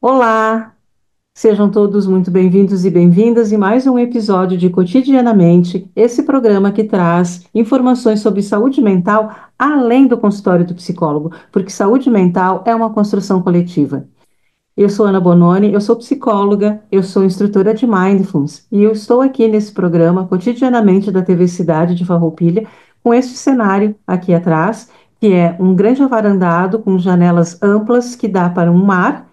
Olá, sejam todos muito bem-vindos e bem-vindas em mais um episódio de Cotidianamente, esse programa que traz informações sobre saúde mental além do consultório do psicólogo, porque saúde mental é uma construção coletiva. Eu sou Ana Bononi, eu sou psicóloga, eu sou instrutora de Mindfulness e eu estou aqui nesse programa Cotidianamente da TV Cidade de Farroupilha com este cenário aqui atrás, que é um grande avarandado com janelas amplas que dá para um mar,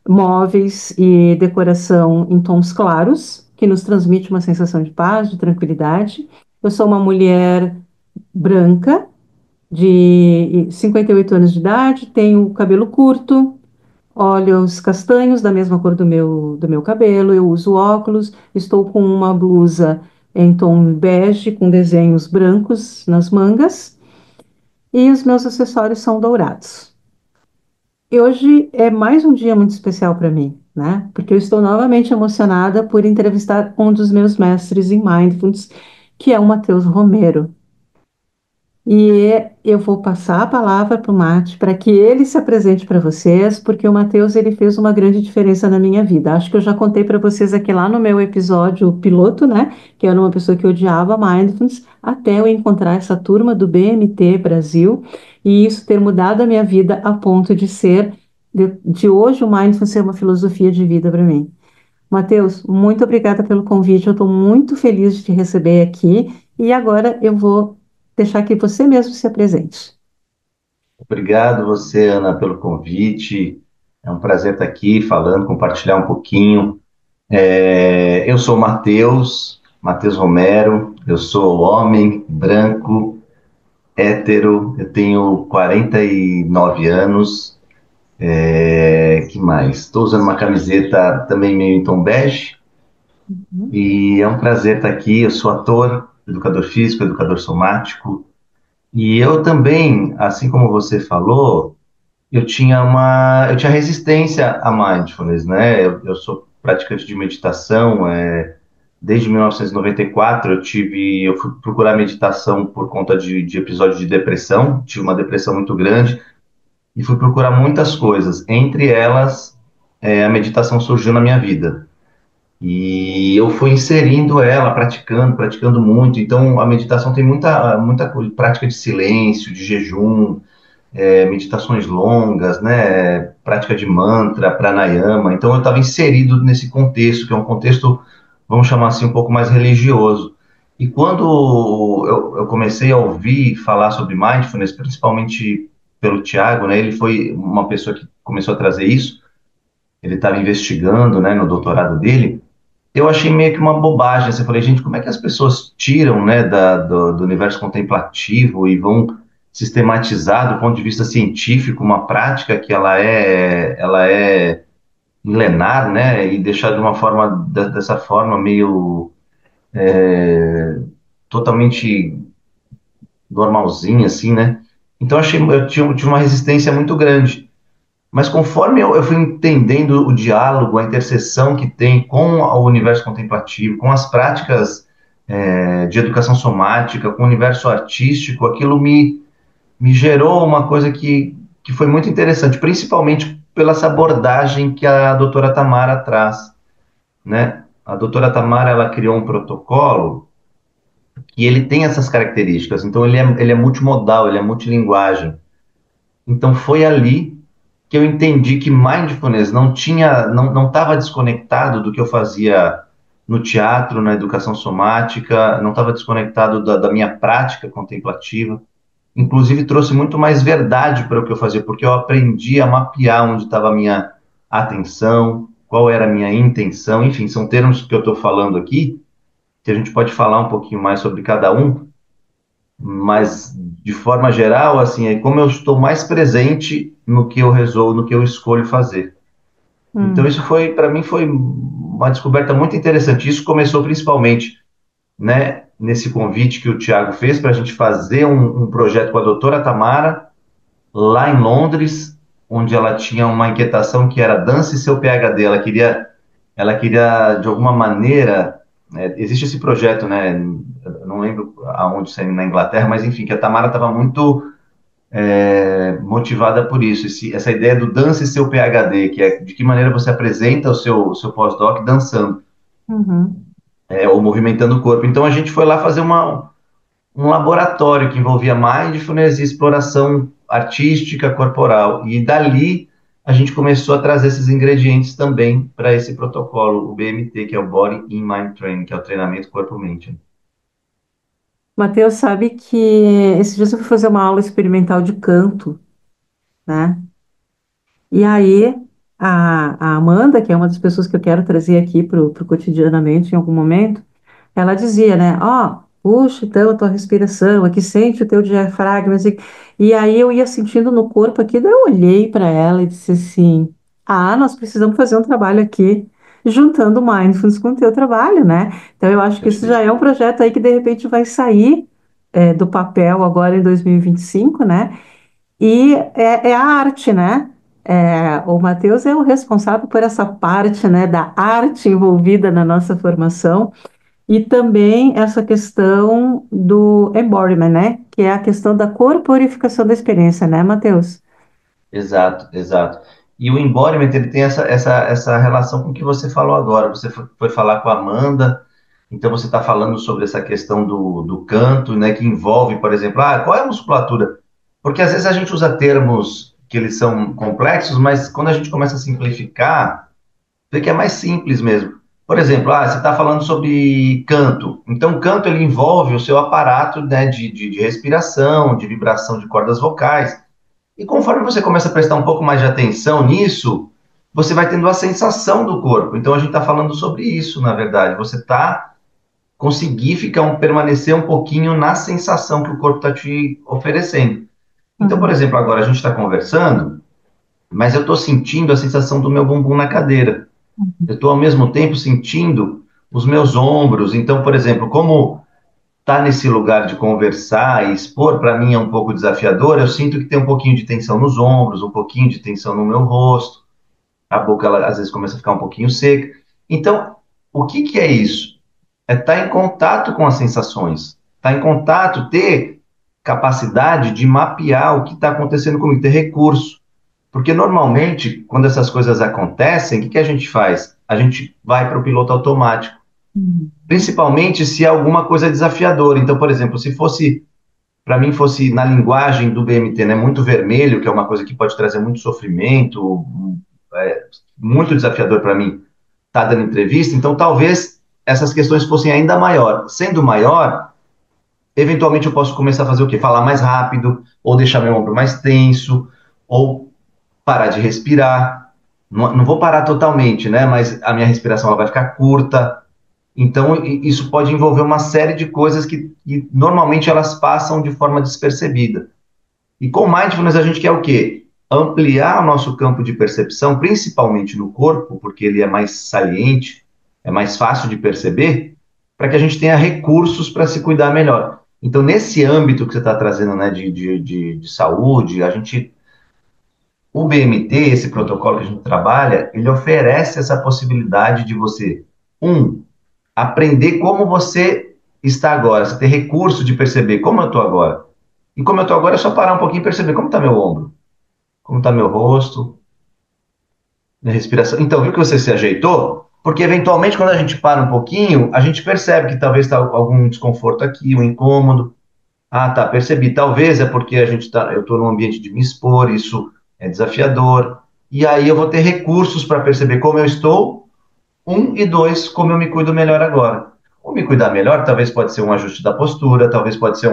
móveis e decoração em tons claros, que nos transmite uma sensação de paz, de tranquilidade. Eu sou uma mulher branca, de 58 anos de idade, tenho cabelo curto, olhos castanhos, da mesma cor do meu cabelo, eu uso óculos, estou com uma blusa em tom bege, com desenhos brancos nas mangas, e os meus acessórios são dourados. E hoje é mais um dia muito especial para mim, né? Porque eu estou novamente emocionada por entrevistar um dos meus mestres em Mindfulness, que é o Matheus Romero. E eu vou passar a palavra para o Mate para que ele se apresente para vocês, porque o Matheus ele fez uma grande diferença na minha vida. Acho que eu já contei para vocês aqui lá no meu episódio piloto, né? Que eu era uma pessoa que odiava Mindfulness, até eu encontrar essa turma do BMT Brasil e isso ter mudado a minha vida a ponto de ser, de hoje, o Mindfulness ser uma filosofia de vida para mim. Matheus, muito obrigada pelo convite. Eu estou muito feliz de te receber aqui. E agora eu vou deixar que você mesmo se apresente. Obrigado você, Ana, pelo convite. É um prazer estar aqui falando, compartilhar um pouquinho. Eu sou Matheus Romero, eu sou homem, branco, hétero, eu tenho 49 anos. Que mais? Estou usando uma camiseta também meio em tom bege Uhum. e é um prazer estar aqui. Eu sou ator, educador físico, educador somático e eu também, assim como você falou, eu tinha resistência a mindfulness, né? Eu sou praticante de meditação, desde 1994 eu fui procurar meditação por conta de episódio de depressão, tive uma depressão muito grande e fui procurar muitas coisas, entre elas, a meditação surgiu na minha vida. E eu fui inserindo ela, praticando muito. Então, a meditação tem muita prática de silêncio, de jejum, meditações longas, né, prática de mantra, pranayama. Então eu estava inserido nesse contexto, que é um contexto, vamos chamar assim, um pouco mais religioso. E quando eu comecei a ouvir falar sobre mindfulness, principalmente pelo Tiago, né, ele foi uma pessoa que começou a trazer isso, ele estava investigando, né, no doutorado dele, eu achei meio que uma bobagem. Assim, eu falei, gente, como é que as pessoas tiram, né, do universo contemplativo e vão sistematizar do ponto de vista científico uma prática que ela é milenar, né, e deixar de uma forma dessa forma meio totalmente normalzinha, assim, né? Então eu tive uma resistência muito grande. Mas conforme eu fui entendendo o diálogo, a interseção que tem com o universo contemplativo, com as práticas de educação somática, com o universo artístico, aquilo me gerou uma coisa que foi muito interessante, principalmente pela essa abordagem que a doutora Tamara traz, né? A doutora Tamara, ela criou um protocolo e ele tem essas características, então ele é multimodal, ele é multilinguagem. Então foi ali que eu entendi que mindfulness não estava desconectado do que eu fazia no teatro, na educação somática, não estava desconectado da minha prática contemplativa. Inclusive trouxe muito mais verdade para o que eu fazia, porque eu aprendi a mapear onde estava a minha atenção, qual era a minha intenção, enfim, são termos que eu estou falando aqui, que a gente pode falar um pouquinho mais sobre cada um, mas de forma geral, assim, é como eu estou mais presente no que eu resolvo, no que eu escolho fazer. Então Hum, isso foi, para mim, foi uma descoberta muito interessante. Isso começou principalmente, né, nesse convite que o Tiago fez para a gente fazer um projeto com a doutora Tamara, lá em Londres, onde ela tinha uma inquietação que era dance seu PhD. Ela queria de alguma maneira, existe esse projeto, né? Eu não lembro aonde saiu na Inglaterra, mas enfim, que a Tamara estava muito motivada por isso, essa ideia do dance e seu PhD, que é de que maneira você apresenta o seu pós-doc dançando, Uhum. ou movimentando o corpo. Então a gente foi lá fazer um laboratório que envolvia mindfulness e exploração artística corporal. E dali a gente começou a trazer esses ingredientes também para esse protocolo, o BMT, que é o Body in Mind Training, que é o treinamento corpo-mente. Matheus, sabe que esses dias eu fui fazer uma aula experimental de canto, né? E aí a Amanda, que é uma das pessoas que eu quero trazer aqui para o cotidianamente em algum momento, ela dizia, né? Ó, puxa então a tua respiração, aqui sente o teu diafragma. Assim. E aí eu ia sentindo no corpo aqui, daí eu olhei para ela e disse assim: Ah, nós precisamos fazer um trabalho aqui, juntando mindfulness com o teu trabalho, né? Então eu acho que isso já Perfeito. é um projeto aí que de repente vai sair do papel agora em 2025, né? E é a arte, né? O Matheus é o responsável por essa parte, né, da arte envolvida na nossa formação. E também essa questão do embodiment, né? Que é a questão da corporificação da experiência, né, Matheus? Exato, exato. E o embodiment, ele tem essa relação com o que você falou agora. Você foi falar com a Amanda, então você está falando sobre essa questão do canto, né, que envolve, por exemplo, qual é a musculatura? Porque às vezes a gente usa termos que eles são complexos, mas quando a gente começa a simplificar, vê que é mais simples mesmo. Por exemplo, você está falando sobre canto. Então, canto ele envolve o seu aparato, né, de respiração, de vibração de cordas vocais. E conforme você começa a prestar um pouco mais de atenção nisso, você vai tendo a sensação do corpo. Então a gente está falando sobre isso, na verdade. Você está conseguir permanecer um pouquinho na sensação que o corpo está te oferecendo. Então, por Uhum. exemplo, agora a gente está conversando, mas eu estou sentindo a sensação do meu bumbum na cadeira. Eu estou ao mesmo tempo sentindo os meus ombros. Então, por exemplo, como estar nesse lugar de conversar e expor, para mim é um pouco desafiador. Eu sinto que tem um pouquinho de tensão nos ombros, um pouquinho de tensão no meu rosto, a boca ela, às vezes começa a ficar um pouquinho seca. Então, o que que é isso? É estar em contato com as sensações, estar em contato, ter capacidade de mapear o que está acontecendo comigo, ter recurso. Porque normalmente, quando essas coisas acontecem, o que que a gente faz? A gente vai para o piloto automático, Uhum. principalmente se é alguma coisa desafiadora. Então, por exemplo, se fosse para mim fosse na linguagem do BMT, né, muito vermelho, que é uma coisa que pode trazer muito sofrimento, é, muito desafiador para mim estar dando entrevista, então talvez essas questões fossem ainda maior. Sendo maior, eventualmente eu posso começar a fazer o quê? Falar mais rápido, ou deixar meu ombro mais tenso, ou parar de respirar. Não, não vou parar totalmente, né? Mas a minha respiração ela vai ficar curta. Então, isso pode envolver uma série de coisas que normalmente elas passam de forma despercebida. E com mindfulness a gente quer o quê? Ampliar o nosso campo de percepção, principalmente no corpo, porque ele é mais saliente, é mais fácil de perceber, para que a gente tenha recursos para se cuidar melhor. Então, nesse âmbito que você está trazendo, né, de saúde, o BMT, esse protocolo que a gente trabalha, ele oferece essa possibilidade de você, aprender como você está agora, você ter recurso de perceber como eu estou agora. E como eu estou agora é só parar um pouquinho e perceber como está meu ombro, como está meu rosto, minha respiração. Então, viu que você se ajeitou? Porque eventualmente quando a gente para um pouquinho, a gente percebe que talvez está algum desconforto aqui, um incômodo. Ah, tá, percebi. Talvez é porque eu estou num ambiente de me expor, isso é desafiador. E aí eu vou ter recursos para perceber como eu estou, e dois, como eu me cuido melhor agora. Ou me cuidar melhor, talvez pode ser um ajuste da postura, talvez pode ser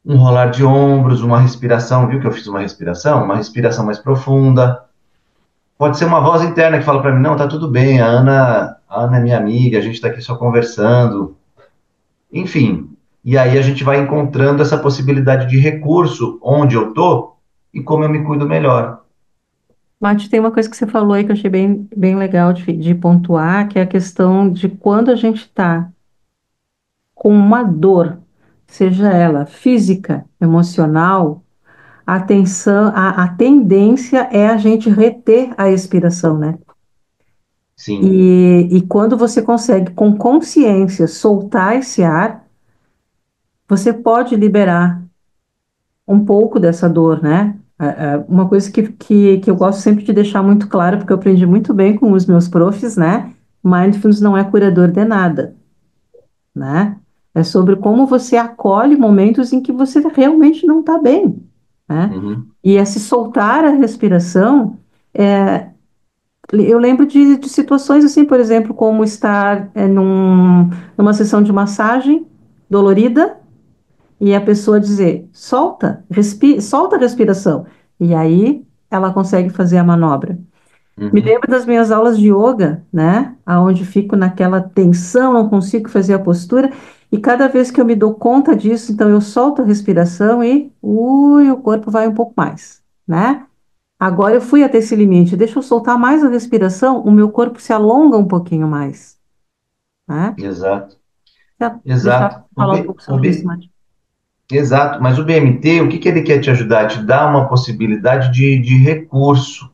um rolar de ombros, uma respiração, viu que eu fiz uma respiração? Uma respiração mais profunda. Pode ser uma voz interna que fala para mim, não, tá tudo bem, a Ana é minha amiga, a gente está aqui só conversando. Enfim, e aí a gente vai encontrando essa possibilidade de recurso onde eu tô e como eu me cuido melhor. Mate, tem uma coisa que você falou aí que eu achei bem legal de pontuar, que é a questão de quando a gente está com uma dor, seja ela física, emocional, a tendência é a gente reter a expiração, né? Sim, E quando você consegue, com consciência, soltar esse ar, você pode liberar. um pouco dessa dor, né? Uma coisa que eu gosto sempre de deixar muito claro, porque eu aprendi muito bem com os meus profs, né? Mindfulness não é curador de nada, né? É sobre como você acolhe momentos em que você realmente não está bem, né? Uhum, E é se soltar a respiração. Eu lembro de situações assim, por exemplo, como estar numa sessão de massagem dolorida e a pessoa dizer, solta a respiração. E aí ela consegue fazer a manobra. Me uhum, lembro das minhas aulas de yoga, né? Aonde fico naquela tensão, não consigo fazer a postura. E cada vez que eu me dou conta disso, então eu solto a respiração e, o corpo vai um pouco mais, né? Agora eu fui até esse limite. Deixa eu soltar mais a respiração, o meu corpo se alonga um pouquinho mais, né? exato, Já deixar exato. falar um pouco sobre isso, Mati. Exato, mas o BMT, o que que ele quer te ajudar? Te dar uma possibilidade de recurso,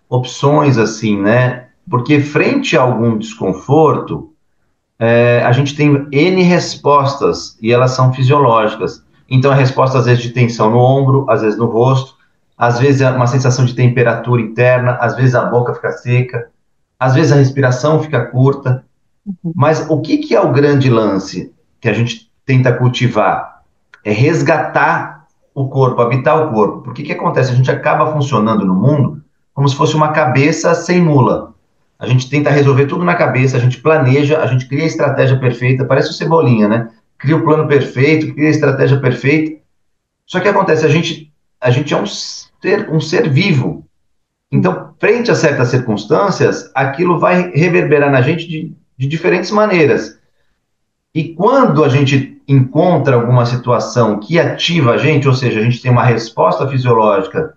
opções assim, né? Porque frente a algum desconforto, a gente tem N respostas e elas são fisiológicas. Então, a resposta às vezes de tensão no ombro, às vezes no rosto, às vezes é uma sensação de temperatura interna, às vezes a boca fica seca, às vezes a respiração fica curta. Uhum, Mas o que que é o grande lance que a gente tenta cultivar? É resgatar o corpo, habitar o corpo. Porque o que acontece? A gente acaba funcionando no mundo como se fosse uma cabeça sem mula. A gente tenta resolver tudo na cabeça, a gente planeja, a gente cria a estratégia perfeita, parece o Cebolinha, né? Cria o plano perfeito, cria a estratégia perfeita. Só que acontece, a gente é um ser vivo. uhum, Então, frente a certas circunstâncias, aquilo vai reverberar na gente de diferentes maneiras. E quando a gente encontra alguma situação que ativa a gente, ou seja, a gente tem uma resposta fisiológica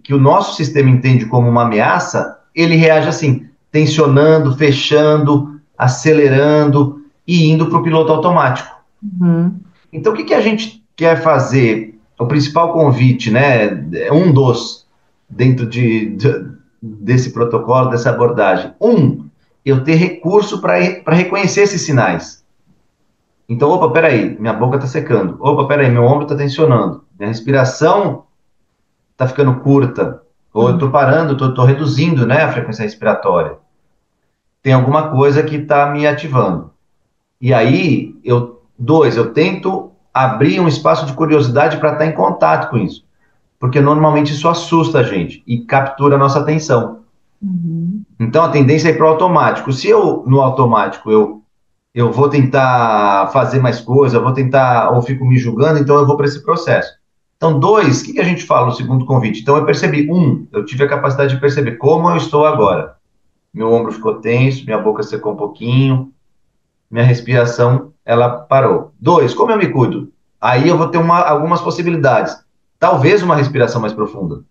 que o nosso sistema entende como uma ameaça, ele reage assim, tensionando, fechando, acelerando e indo para o piloto automático. uhum, Então, o que que a gente quer fazer? O principal convite, né? É um dos dentro desse protocolo, dessa abordagem. Eu ter recurso para reconhecer esses sinais. Então, opa, peraí, minha boca está secando. Opa, peraí, meu ombro está tensionando. Minha respiração está ficando curta. Ou eu uhum, estou parando, estou reduzindo, né, a frequência respiratória. Tem alguma coisa que está me ativando. E aí, eu tento abrir um espaço de curiosidade para estar em contato com isso. Porque normalmente isso assusta a gente e captura a nossa atenção. uhum, Então, a tendência é ir para o automático. Se eu, no automático, eu vou tentar fazer mais coisa, eu vou tentar, ou fico me julgando, então eu vou para esse processo. Então, dois, o que que a gente fala no segundo convite? Então, eu percebi, eu tive a capacidade de perceber como eu estou agora. Meu ombro ficou tenso, minha boca secou um pouquinho, minha respiração, ela parou. Dois, como eu me cuido? Aí eu vou ter algumas possibilidades. Talvez uma respiração mais profunda.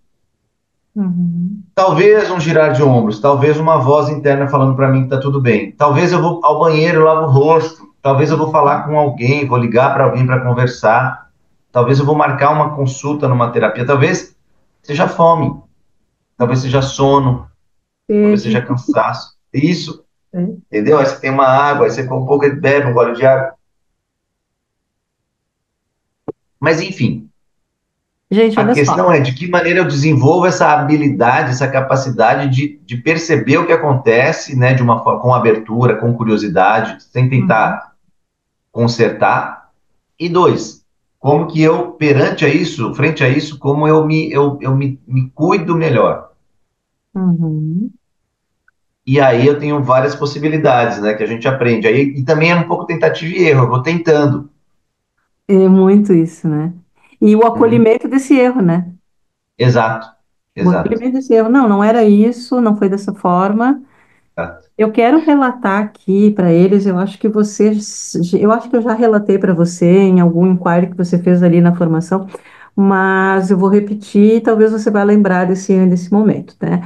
uhum, Talvez um girar de ombros, talvez uma voz interna falando para mim que está tudo bem. Talvez eu vou ao banheiro, lavo o rosto. Talvez eu vou falar com alguém, vou ligar para alguém para conversar. Talvez eu vou marcar uma consulta numa terapia. Talvez seja fome, talvez seja sono, talvez sede, seja cansaço. Isso, é. entendeu? Aí você tem uma água, aí você com um pouco bebe um gole de água. Mas enfim, Gente, a olha questão só. é de que maneira eu desenvolvo essa habilidade, essa capacidade de perceber o que acontece, né, de uma forma com abertura, com curiosidade, sem Uhum, tentar consertar. E dois, como que eu, perante a isso, frente a isso, como eu me cuido melhor. uhum. E aí eu tenho várias possibilidades, né, que a gente aprende. Aí, e também é um pouco tentativa e erro, eu vou tentando. É muito isso, né? E o Uhum. acolhimento desse erro, né? Exato, O exato. acolhimento desse erro. Não, não era isso, não foi dessa forma. Exato. Eu quero relatar aqui para eles, eu acho que eu já relatei para você em algum inquiry que você fez ali na formação, mas eu vou repetir, talvez você vá lembrar desse momento, né?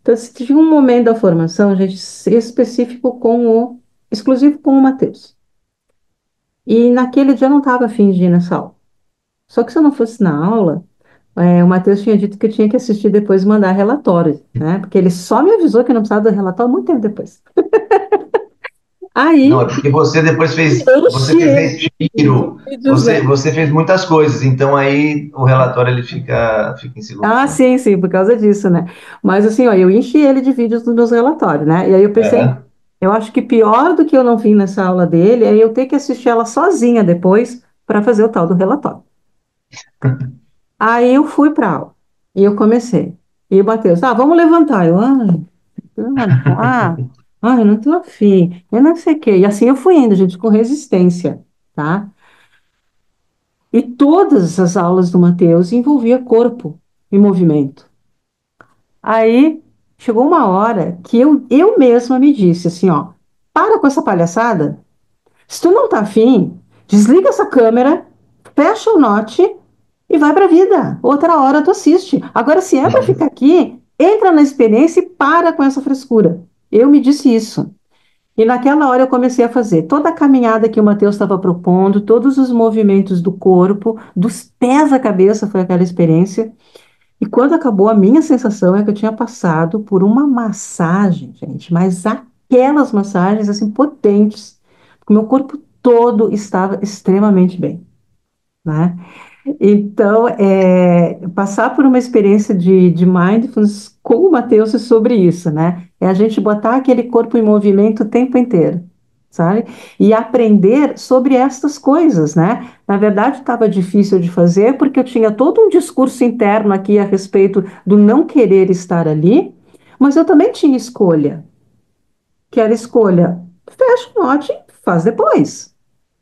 Então, se tinha um momento da formação, gente, específico exclusivo com o Matheus. E naquele dia eu não estava afim de ir nessa aula. Só que se eu não fosse na aula, o Matheus tinha dito que eu tinha que assistir depois e mandar relatório, né? Porque ele só me avisou que eu não precisava do relatório muito tempo depois. Não, Aí é porque você depois fez, você enchi fez ele de retiro, vídeos, né? você fez muitas coisas, então aí o relatório ele fica em segundo Ah, plano. sim, sim, por causa disso, né? Mas assim, ó, eu enchi ele de vídeos nos meus relatórios, né? E aí eu pensei, Aham. eu acho que pior do que eu não vim nessa aula dele é eu ter que assistir ela sozinha depois para fazer o tal do relatório. Aí eu fui para aula e eu comecei. E o Matheus, vamos levantar. Ah, eu não tô afim, eu não sei o quê. E assim eu fui indo, gente, com resistência, tá? E todas as aulas do Matheus envolvia corpo e movimento. Aí chegou uma hora que eu mesma me disse assim, ó, para com essa palhaçada. Se tu não tá afim, desliga essa câmera, fecha o note e vai pra vida. Outra hora tu assiste. Agora, se é pra ficar aqui, entra na experiência e para com essa frescura. Eu me disse isso. E naquela hora eu comecei a fazer toda a caminhada que o Matheus estava propondo, todos os movimentos do corpo, dos pés à cabeça, foi aquela experiência. E quando acabou, a minha sensação é que eu tinha passado por uma massagem, gente, mas aquelas massagens assim potentes, porque o meu corpo todo estava extremamente bem, né? Então, passar por uma experiência de mindfulness com o Matheus é sobre isso, né? É a gente botar aquele corpo em movimento o tempo inteiro, sabe? E aprender sobre estas coisas, né? Na verdade, estava difícil de fazer porque eu tinha todo um discurso interno aqui a respeito do não querer estar ali, mas eu também tinha escolha, que era escolha, fecha o note, faz depois,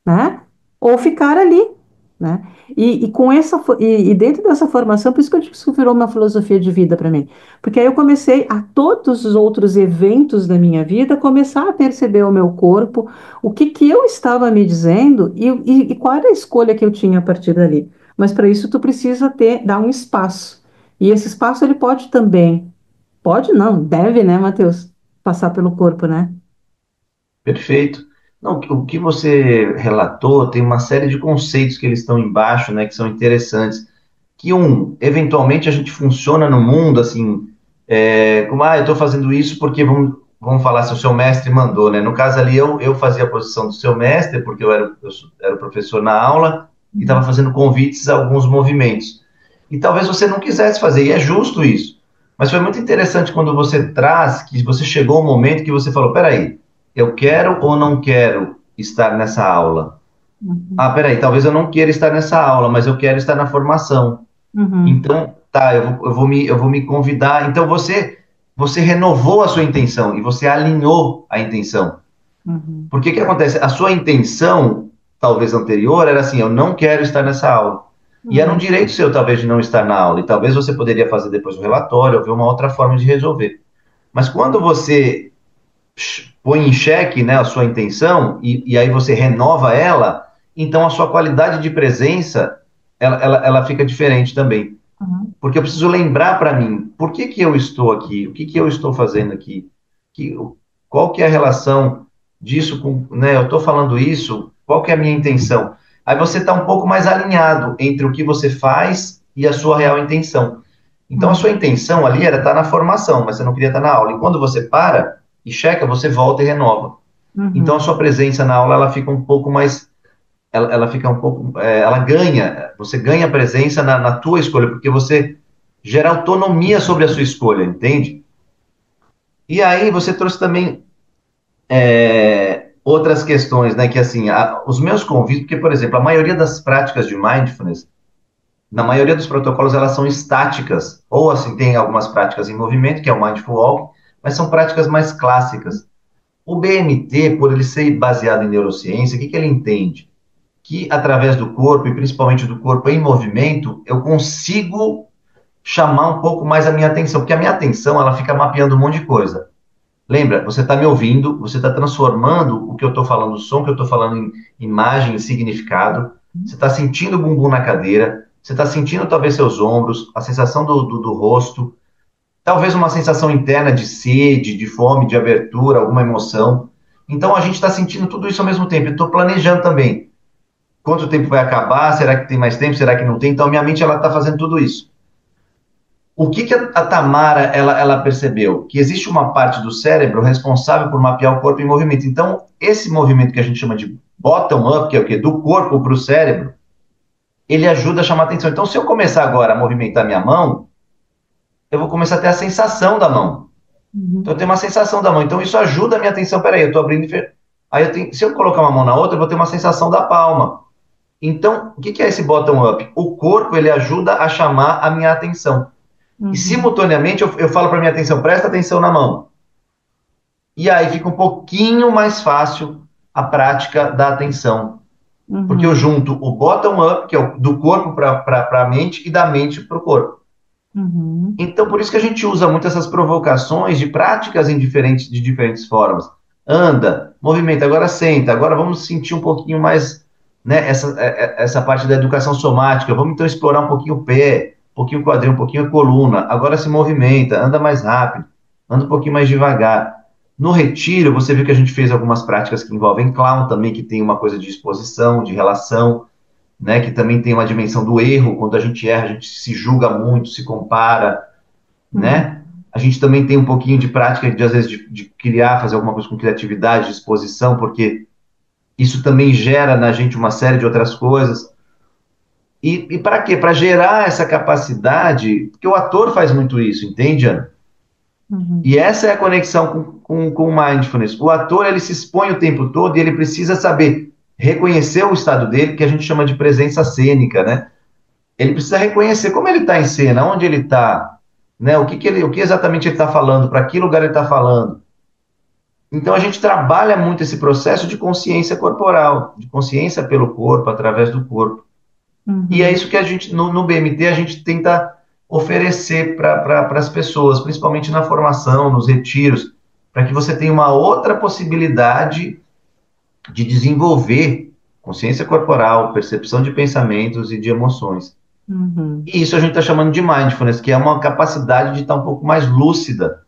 né? Ou ficar ali, né? E com e dentro dessa formação, por isso que eu digo que isso virou uma filosofia de vida para mim, porque aí eu comecei a todos os outros eventos da minha vida começar a perceber o meu corpo, o que que eu estava me dizendo e qual era a escolha que eu tinha a partir dali. Mas para isso tu precisa dar um espaço. E esse espaço ele pode não, deve, né, Matheus, passar pelo corpo, né? Perfeito. Não, o que você relatou tem uma série de conceitos que eles estão embaixo, né, que são interessantes. Que eventualmente a gente funciona no mundo assim, como, eu estou fazendo isso porque vamos falar se o seu mestre mandou, né? No caso ali, eu fazia a posição do seu mestre, porque era o professor na aula e estava fazendo convites a alguns movimentos. E talvez você não quisesse fazer, e é justo isso. Mas foi muito interessante quando você traz que você chegou ao momento que você falou, peraí, eu quero ou não quero estar nessa aula? Uhum, Ah, peraí, talvez eu não queira estar nessa aula, mas eu quero estar na formação. uhum, Então, tá, eu vou me convidar. Então, você renovou a sua intenção e você alinhou a intenção. uhum, Porque que acontece? A sua intenção, talvez anterior, era assim: eu não quero estar nessa aula. E era um uhum, direito seu, talvez, de não estar na aula. E talvez você poderia fazer depois o relatório ou ver uma outra forma de resolver. Mas quando você põe em xeque, né, a sua intenção e aí você renova ela, então a sua qualidade de presença ela fica diferente também. uhum. Porque eu preciso lembrar para mim, por que que eu estou aqui? O que que eu estou fazendo aqui? Que, qual que é a relação disso com, né? Eu estou falando isso, qual que é a minha intenção? Aí você está um pouco mais alinhado entre o que você faz e a sua real intenção. Então a sua Uhum, intenção ali era estar na formação, mas você não queria estar na aula. E quando você para e checa, você volta e renova. Então a uhum, sua presença na aula ela fica um pouco mais ela fica um pouco, ela ganha, você ganha presença na tua escolha, porque você gera autonomia sobre a sua escolha, entende? E aí você trouxe também outras questões, né, que assim, os meus convites, porque, por exemplo, a maioria das práticas de mindfulness, na maioria dos protocolos, elas são estáticas, ou assim, tem algumas práticas em movimento, que é o Mindful Walk, mas são práticas mais clássicas. O BMT, por ele ser baseado em neurociência, o que que ele entende? Que através do corpo, e principalmente do corpo em movimento, eu consigo chamar um pouco mais a minha atenção, porque a minha atenção ela fica mapeando um monte de coisa. Lembra, você está me ouvindo, você está transformando o que eu estou falando, o som que eu estou falando em imagem, em significado, você está sentindo o bumbum na cadeira, você está sentindo talvez seus ombros, a sensação do rosto, talvez uma sensação interna de sede, de fome, de abertura, alguma emoção. Então a gente está sentindo tudo isso ao mesmo tempo. Eu estou planejando também. Quanto tempo vai acabar? Será que tem mais tempo? Será que não tem? Então, minha mente ela está fazendo tudo isso. o que que a Tamara ela percebeu? Que existe uma parte do cérebro responsável por mapear o corpo em movimento. Então, esse movimento que a gente chama de bottom-up, que é o quê? Do corpo para o cérebro, ele ajuda a chamar atenção. Então, se eu começar agora a movimentar minha mão, eu vou começar a ter a sensação da mão. Então, eu Uhum. tenho uma sensação da mão. Então, isso ajuda a minha atenção. Peraí, eu estou abrindo e fechando. Aí, se eu colocar uma mão na outra, eu vou ter uma sensação da palma. Então, o que que é esse bottom-up? O corpo, ele ajuda a chamar a minha atenção. E, Uhum. simultaneamente, eu falo para minha atenção, presta atenção na mão. E aí fica um pouquinho mais fácil a prática da atenção. Porque eu Uhum. junto o bottom-up, que é do corpo para a mente, e da mente para o corpo. Uhum. Então, por isso que a gente usa muito essas provocações de práticas de diferentes formas. Anda, movimenta, agora senta, agora vamos sentir um pouquinho mais, né, essa parte da educação somática. Vamos então explorar um pouquinho o pé, um pouquinho o quadril, um pouquinho a coluna. Agora se movimenta, anda mais rápido, anda um pouquinho mais devagar. No retiro, você viu que a gente fez algumas práticas que envolvem clown também, que tem uma coisa de exposição, de relação, né, que também tem uma dimensão do erro. Quando a gente erra, a gente se julga muito, se compara, Uhum. né? A gente também tem um pouquinho de prática de às vezes de criar, fazer alguma coisa com criatividade, disposição, porque isso também gera na gente uma série de outras coisas. E para quê? Para gerar essa capacidade, porque o ator faz muito isso, entende, Ana? Uhum. E essa é a conexão com o mindfulness. O ator, ele se expõe o tempo todo e ele precisa saber reconhecer o estado dele, que a gente chama de presença cênica, né? Ele precisa reconhecer como ele está em cena, onde ele está, né? O que exatamente ele está falando, para que lugar ele está falando. Então a gente trabalha muito esse processo de consciência corporal, de consciência pelo corpo, através do corpo. E é Uhum. isso que a gente, no BMT, a gente tenta oferecer para as pessoas, principalmente na formação, nos retiros, para que você tenha uma outra possibilidade de desenvolver consciência corporal, percepção de pensamentos e de emoções. Uhum. E isso a gente está chamando de mindfulness, que é uma capacidade de estar um pouco mais lúcida,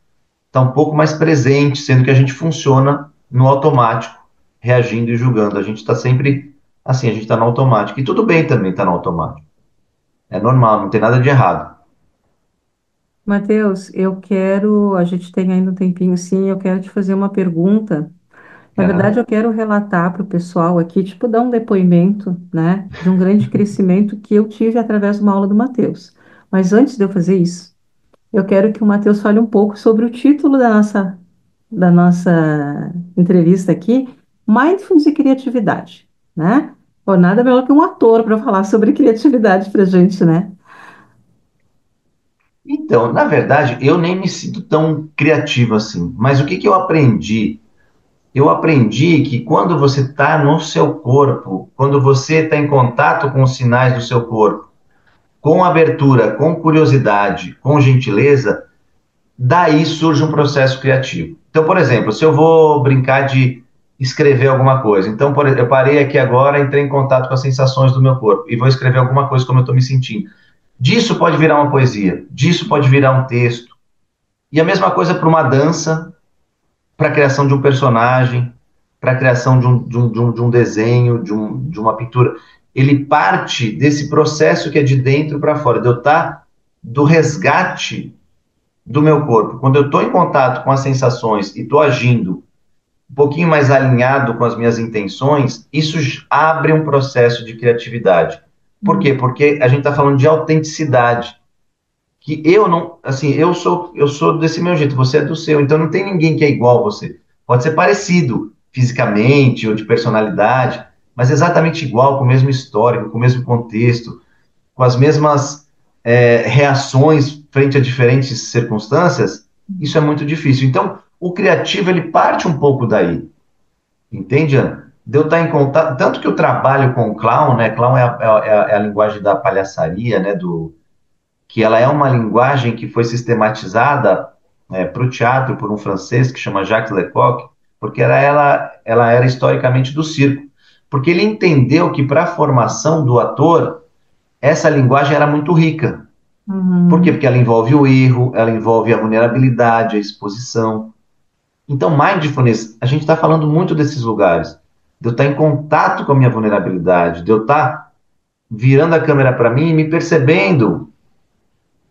estar um pouco mais presente, sendo que a gente funciona no automático, reagindo e julgando. A gente está sempre assim, a gente está no automático. E tudo bem também estar no automático. É normal, não tem nada de errado. Mateus, a gente tem ainda um tempinho sim, eu quero te fazer uma pergunta. Na verdade, Aham. eu quero relatar para o pessoal aqui, tipo, dar um depoimento, né, de um grande crescimento que eu tive através de uma aula do Mateus. Mas antes de eu fazer isso, eu quero que o Mateus fale um pouco sobre o título da nossa entrevista aqui, Mindfulness e Criatividade, né? Pô, nada melhor que um ator para falar sobre criatividade para gente, né? Então, na verdade, eu nem me sinto tão criativo assim. Mas o que que eu aprendi? Eu aprendi que quando você está no seu corpo, quando você está em contato com os sinais do seu corpo, com abertura, com curiosidade, com gentileza, daí surge um processo criativo. Então, por exemplo, se eu vou brincar de escrever alguma coisa, então eu parei aqui agora, entrei em contato com as sensações do meu corpo e vou escrever alguma coisa como eu estou me sentindo. Disso pode virar uma poesia, disso pode virar um texto. E a mesma coisa para uma dança, para a criação de um personagem, para a criação de um desenho, de uma pintura. Ele parte desse processo que é de dentro para fora, de eu estar do resgate do meu corpo. Quando eu estou em contato com as sensações e estou agindo um pouquinho mais alinhado com as minhas intenções, isso abre um processo de criatividade. Por quê? Hum. Porque a gente está falando de autenticidade. Que eu não, assim, eu sou desse meu jeito, você é do seu, então não tem ninguém que é igual a você. Pode ser parecido fisicamente ou de personalidade, mas exatamente igual, com o mesmo histórico, com o mesmo contexto, com as mesmas reações frente a diferentes circunstâncias, isso é muito difícil. Então, o criativo, ele parte um pouco daí, entende, Ana? De eu estar em contato, tanto que eu trabalho com o clown, né? Clown é a linguagem da palhaçaria, né? Que ela é uma linguagem que foi sistematizada para o teatro por um francês que chama Jacques Lecoq, porque ela era historicamente do circo. Porque ele entendeu que para a formação do ator, essa linguagem era muito rica. Por quê? Uhum. Porque ela envolve o erro, ela envolve a vulnerabilidade, a exposição. Então, mindfulness, a gente está falando muito desses lugares. De eu estar em contato com a minha vulnerabilidade, de eu estar virando a câmera para mim e me percebendo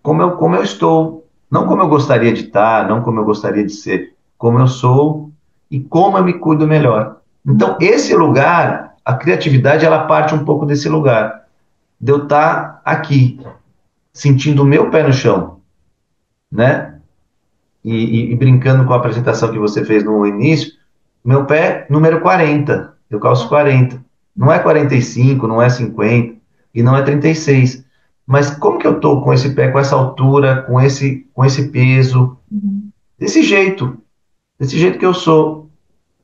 como eu estou, não como eu gostaria de estar, não como eu gostaria de ser, como eu sou e como eu me cuido melhor. Então, esse lugar, a criatividade, ela parte um pouco desse lugar, de eu estar aqui, sentindo o meu pé no chão, né? E brincando com a apresentação que você fez no início, meu pé número 40, eu calço 40. Não é 45, não é 50 e não é 36. Mas como que eu tô com esse pé, com essa altura, com esse peso, Uhum. desse jeito que eu sou,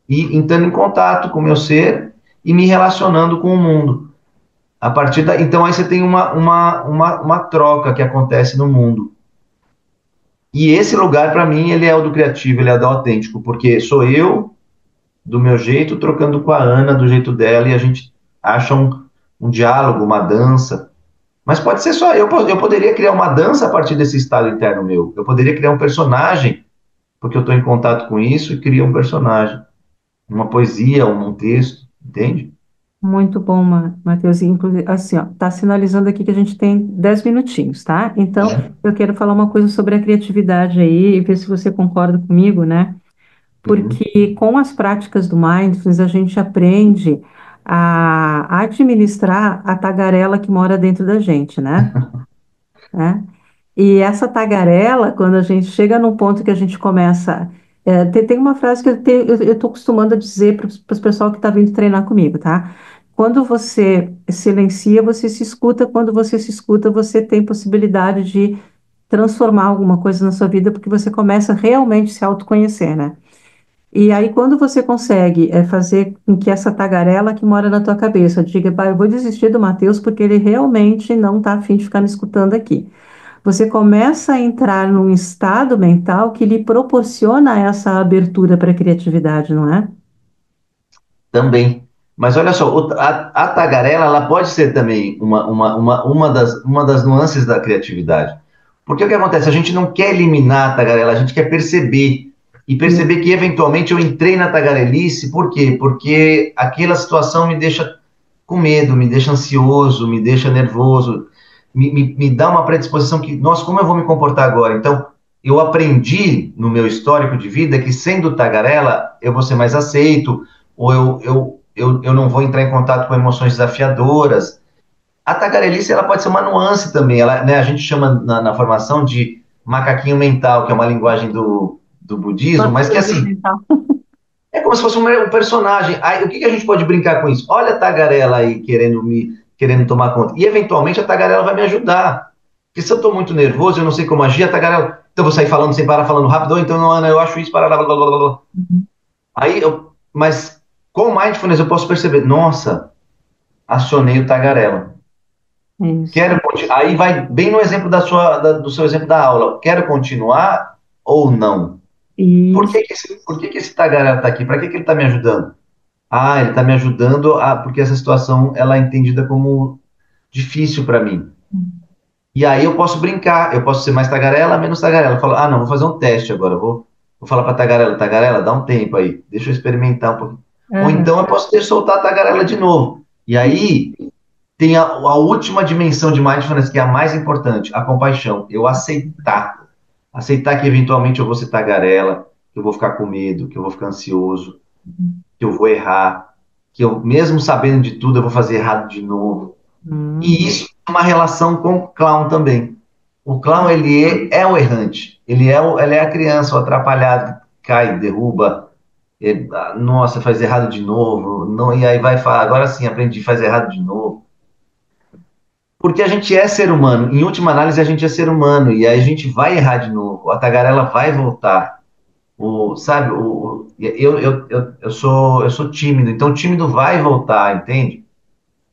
e entrando em contato com o meu ser e me relacionando com o mundo. A partir da, então aí você tem uma troca que acontece no mundo. E esse lugar, para mim, ele é o do criativo, ele é o do autêntico, porque sou eu, do meu jeito, trocando com a Ana, do jeito dela, e a gente acha um diálogo, uma dança. Mas pode ser só eu, eu poderia criar uma dança a partir desse estado interno meu. Eu poderia criar um personagem, porque eu estou em contato com isso, e crio um personagem, uma poesia, um texto, entende? Muito bom, Matheus. Inclusive, assim, ó, tá sinalizando aqui que a gente tem 10 minutinhos, tá? Então, eu quero falar uma coisa sobre a criatividade aí e ver se você concorda comigo, né? Uhum. Porque com as práticas do Mindfulness, a gente aprende a administrar a tagarela que mora dentro da gente, né? E essa tagarela, quando a gente chega num ponto que a gente começa. Tem uma frase que eu estou acostumando a dizer para o pessoal que está vindo treinar comigo, tá? Quando você silencia, você se escuta. Quando você se escuta, você tem possibilidade de transformar alguma coisa na sua vida, porque você começa realmente a se autoconhecer, né? E aí, quando você consegue fazer com que essa tagarela que mora na tua cabeça diga, "Bah, eu vou desistir do Matheus porque ele realmente não está afim de ficar me escutando aqui." Você começa a entrar num estado mental que lhe proporciona essa abertura para a criatividade, não é? Também. Mas olha só, a tagarela ela pode ser também uma das nuances da criatividade. Porque o que acontece? A gente não quer eliminar a tagarela, a gente quer perceber. E Isso. perceber que eventualmente eu entrei na tagarelice, por quê? Porque aquela situação me deixa com medo, me deixa ansioso, me deixa nervoso, me dá uma predisposição que, nossa, como eu vou me comportar agora? Então, eu aprendi no meu histórico de vida que sendo tagarela, eu vou ser mais aceito, ou eu não vou entrar em contato com emoções desafiadoras. A tagarelice ela pode ser uma nuance também. Ela, né, a gente chama na formação de macaquinho mental, que é uma linguagem do budismo, mas que Tartaruga assim, mental. é como se fosse um personagem. Aí, o que, que a gente pode brincar com isso? Olha a tagarela aí querendo tomar conta. E eventualmente a tagarela vai me ajudar. Porque se eu estou muito nervoso, eu não sei como agir, a tagarela. Então eu vou sair falando sem parar, falando rápido, ou então, não, Ana, eu acho isso, para blá, blá, blá, blá, blá. Uhum. Mas com o mindfulness eu posso perceber, nossa, acionei o tagarela. Isso. Quero continuar. Aí vai bem no exemplo do seu exemplo da aula. Quero continuar ou não? Isso. Por que que esse tagarela está aqui? Para que que ele está me ajudando? Ah, ele está me ajudando porque essa situação ela é entendida como difícil para mim. E aí eu posso brincar, eu posso ser mais tagarela, menos tagarela. Eu falo, ah, não, vou fazer um teste agora, vou falar para tagarela, tagarela, dá um tempo aí, deixa eu experimentar um pouquinho. Ou Aham. então eu posso ter soltar a tagarela de novo. E aí tem a última dimensão de mindfulness, que é a mais importante, a compaixão. Eu aceitar. Aceitar que eventualmente eu vou ser tagarela, que eu vou ficar com medo, que eu vou ficar ansioso, que eu vou errar, que eu, mesmo sabendo de tudo, eu vou fazer errado de novo. E Hum. isso é uma relação com o clown também. O clown, é o errante. Ele é a criança, o atrapalhado, que cai, derruba, nossa, faz errado de novo. Não, e aí vai falar, agora sim, aprendi, faz errado de novo. Porque a gente é ser humano. Em última análise, a gente é ser humano. E aí a gente vai errar de novo. A tagarela vai voltar. Sabe, eu sou tímido. Então, o tímido vai voltar, entende?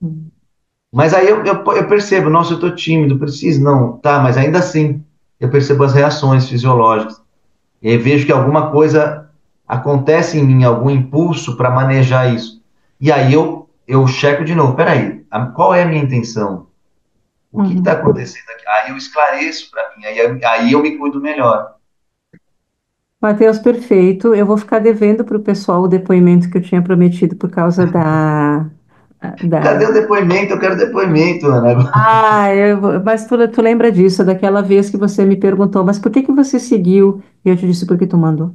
Hum. Mas aí eu percebo, nossa, eu tô tímido, preciso, não, tá, mas ainda assim, eu percebo as reações fisiológicas. E aí vejo que alguma coisa acontece em mim, algum impulso para manejar isso. E aí eu checo de novo, peraí, qual é a minha intenção? O que está Uhum. acontecendo aqui? Aí eu esclareço para mim, aí eu me cuido melhor. Matheus, perfeito. Eu vou ficar devendo para o pessoal o depoimento que eu tinha prometido por causa Da- Cadê o depoimento? Eu quero depoimento, Ana. mas tu lembra disso, daquela vez que você me perguntou, mas por que que você seguiu? E eu te disse, porque tu mandou.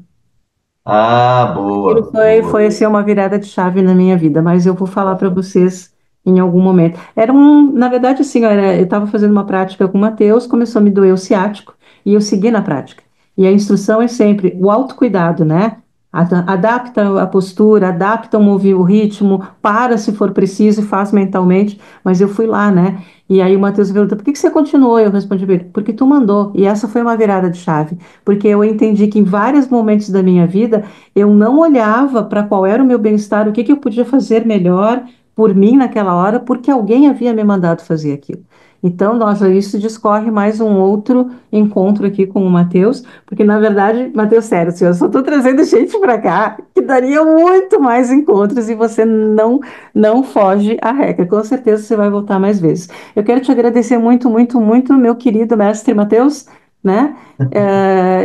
Ah, Aquilo boa, foi boa. assim, uma virada de chave na minha vida, mas eu vou falar para vocês em algum momento. Era um, na verdade, assim, eu estava fazendo uma prática com o Matheus, começou a me doer o ciático e eu segui na prática. E a instrução é sempre o autocuidado, né? Adapta a postura, adapta o ritmo, para se for preciso e faz mentalmente, mas eu fui lá, né? E aí o Matheus me perguntou, por que que você continuou? Eu respondi, pra ele, porque tu mandou. E essa foi uma virada de chave, porque eu entendi que em vários momentos da minha vida eu não olhava para qual era o meu bem-estar, o que que eu podia fazer melhor por mim naquela hora, porque alguém havia me mandado fazer aquilo. Então, nossa, isso discorre mais um outro encontro aqui com o Matheus, porque na verdade, Matheus, sério, assim, eu só estou trazendo gente para cá que daria muito mais encontros e você não foge à regra. Com certeza você vai voltar mais vezes. Eu quero te agradecer muito, muito, muito, meu querido mestre Matheus, né?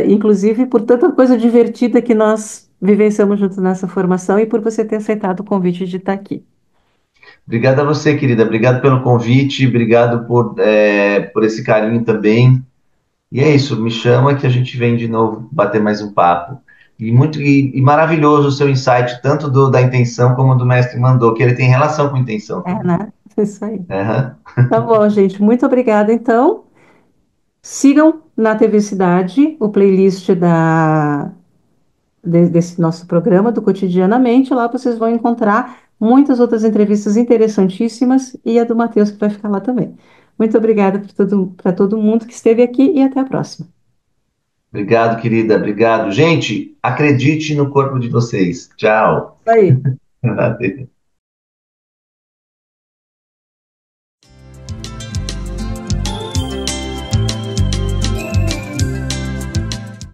Inclusive por tanta coisa divertida que nós vivenciamos juntos nessa formação e por você ter aceitado o convite de estar aqui. Obrigado a você, querida. Obrigado pelo convite, obrigado por esse carinho também. E é isso, me chama que a gente vem de novo bater mais um papo. E maravilhoso o seu insight, tanto da intenção como do mestre mandou, que ele tem relação com intenção É, também. né? Isso aí. Aham. Tá bom, gente. Muito obrigada. Então, sigam na TV Cidade o playlist desse nosso programa do Cotidianamente. Lá vocês vão encontrar muitas outras entrevistas interessantíssimas e a do Matheus que vai ficar lá também. Muito obrigada para todo mundo que esteve aqui e até a próxima. Obrigado, querida. Obrigado. Gente, acredite no corpo de vocês. Tchau. Isso aí.